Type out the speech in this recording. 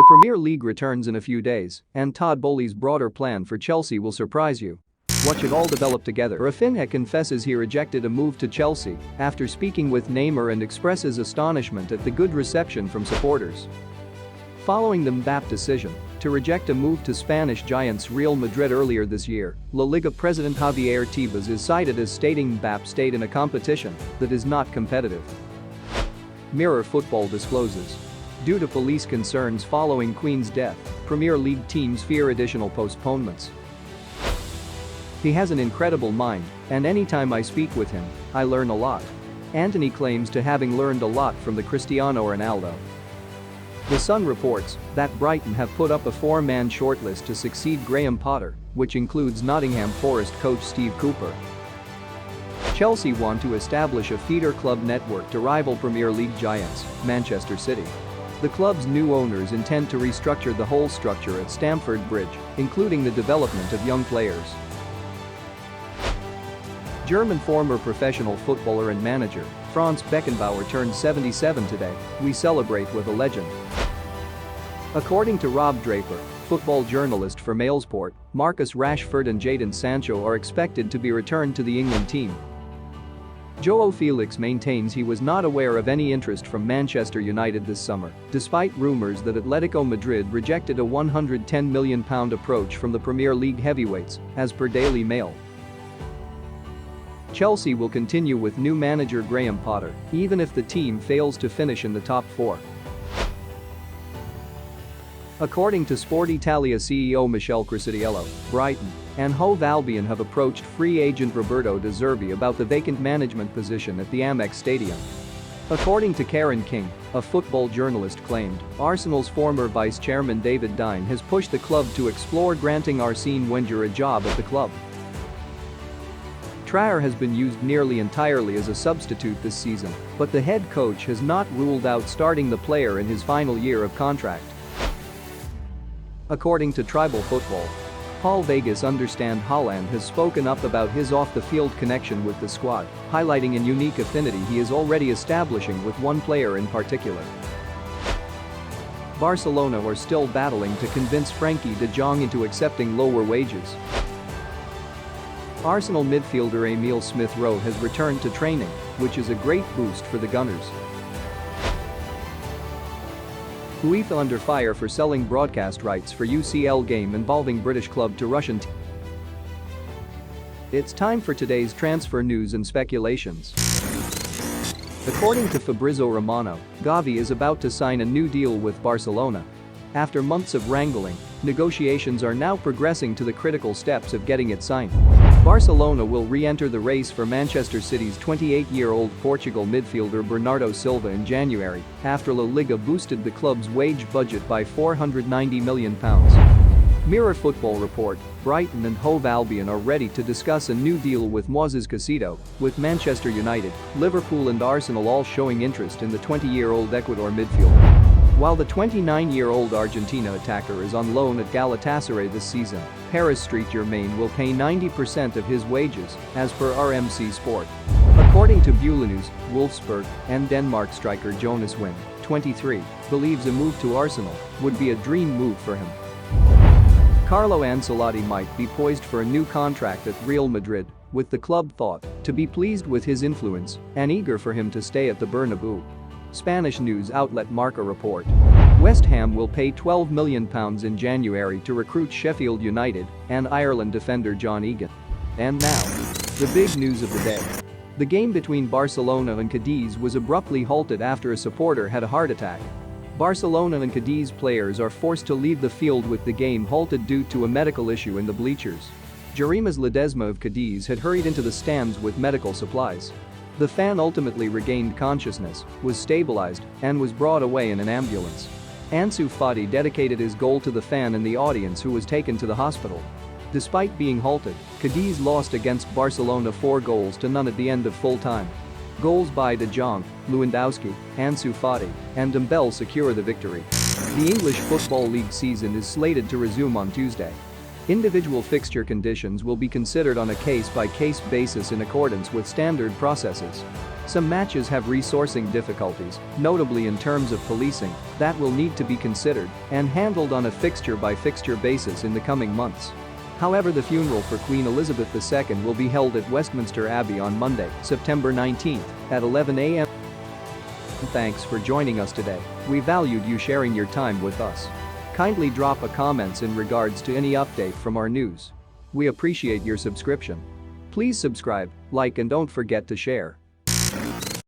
Premier League returns in a few days, and Todd Boehly's broader plan for Chelsea will surprise you. Watch it all develop together. Raphinha confesses he rejected a move to Chelsea after speaking with Neymar and expresses astonishment at the good reception from supporters. Following the Mbappe decision to reject a move to Spanish giants Real Madrid earlier this year, LaLiga president Javier Tebas is cited as stating Mbappe stayed in a competition that is not competitive. Mirror Football discloses. Due to police concerns following Queen's death, Premier League teams fear additional postponements. He has an incredible mind, and anytime I speak with him, I learn a lot. Antony claims to having learned a lot from the Cristiano Ronaldo. The Sun reports that Brighton have put up a four-man shortlist to succeed Graham Potter, which includes Nottingham Forest coach Steve Cooper. Chelsea want to establish a feeder club network to rival Premier League giants, Manchester City. The club's new owners intend to restructure the whole structure at Stamford Bridge, including the development of young players. German former professional footballer and manager, Franz Beckenbauer turned 77 today. We celebrate with a legend. According to Rob Draper, football journalist for Mailsport, Marcus Rashford and Jadon Sancho are expected to be returned to the England team. João Felix maintains he was not aware of any interest from Manchester United this summer, despite rumours that Atletico Madrid rejected a £110 million approach from the Premier League heavyweights, as per Daily Mail. Chelsea will continue with new manager Graham Potter, even if the team fails to finish in the top four. According to Sport Italia CEO Michel Cristiano, Brighton and Hove Albion have approached free agent Roberto De Zerbi about the vacant management position at the Amex Stadium. According to Karen King, a football journalist claimed, Arsenal's former vice-chairman David Dine has pushed the club to explore granting Arsene Wenger a job at the club. Traore has been used nearly entirely as a substitute this season, but the head coach has not ruled out starting the player in his final year of contract. According to Tribal Football, Paul Vegas understand Haaland has spoken up about his off-the-field connection with the squad, highlighting a unique affinity he is already establishing with one player in particular. Barcelona are still battling to convince Frenkie de Jong into accepting lower wages. Arsenal midfielder Emile Smith-Rowe has returned to training, which is a great boost for the Gunners. UEFA under fire for selling broadcast rights for UCL game involving British club to Russian team. It's time for today's transfer news and speculations. According to Fabrizio Romano, Gavi is about to sign a new deal with Barcelona. After months of wrangling, negotiations are now progressing to the critical steps of getting it signed. Barcelona will re-enter the race for Manchester City's 28-year-old Portugal midfielder Bernardo Silva in January, after La Liga boosted the club's wage budget by £490 million. Mirror Football report, Brighton and Hove Albion are ready to discuss a new deal with Moises Caicedo, with Manchester United, Liverpool and Arsenal all showing interest in the 20-year-old Ecuador midfielder. While the 29-year-old Argentina attacker is on loan at Galatasaray this season, Paris Saint-Germain will pay 90% of his wages, as per RMC Sport. According to News, Wolfsburg and Denmark striker Jonas Wind, 23, believes a move to Arsenal would be a dream move for him. Carlo Ancelotti might be poised for a new contract at Real Madrid, with the club thought to be pleased with his influence and eager for him to stay at the Bernabeu. Spanish news outlet Marca report. West Ham will pay £12 million in January to recruit Sheffield United and Ireland defender John Egan. And now, the big news of the day. The game between Barcelona and Cadiz was abruptly halted after a supporter had a heart attack. Barcelona and Cadiz players are forced to leave the field with the game halted due to a medical issue in the bleachers. Jerimas Ledesma of Cadiz had hurried into the stands with medical supplies. The fan ultimately regained consciousness, was stabilized, and was brought away in an ambulance. Ansu Fati dedicated his goal to the fan in the audience who was taken to the hospital. Despite being halted, Cadiz lost against Barcelona 4-0 at the end of full time. Goals by De Jong, Lewandowski, Ansu Fati, and Dembele secure the victory. The English Football League season is slated to resume on Tuesday. Individual fixture conditions will be considered on a case-by-case basis in accordance with standard processes. Some matches have resourcing difficulties, notably in terms of policing, that will need to be considered and handled on a fixture-by-fixture basis in the coming months. However, the funeral for Queen Elizabeth II will be held at Westminster Abbey on Monday, September 19th, at 11 a.m. Thanks for joining us today. We valued you sharing your time with us. Kindly drop a comments in regards to any update from our news. We appreciate your subscription. Please subscribe, like and don't forget to share.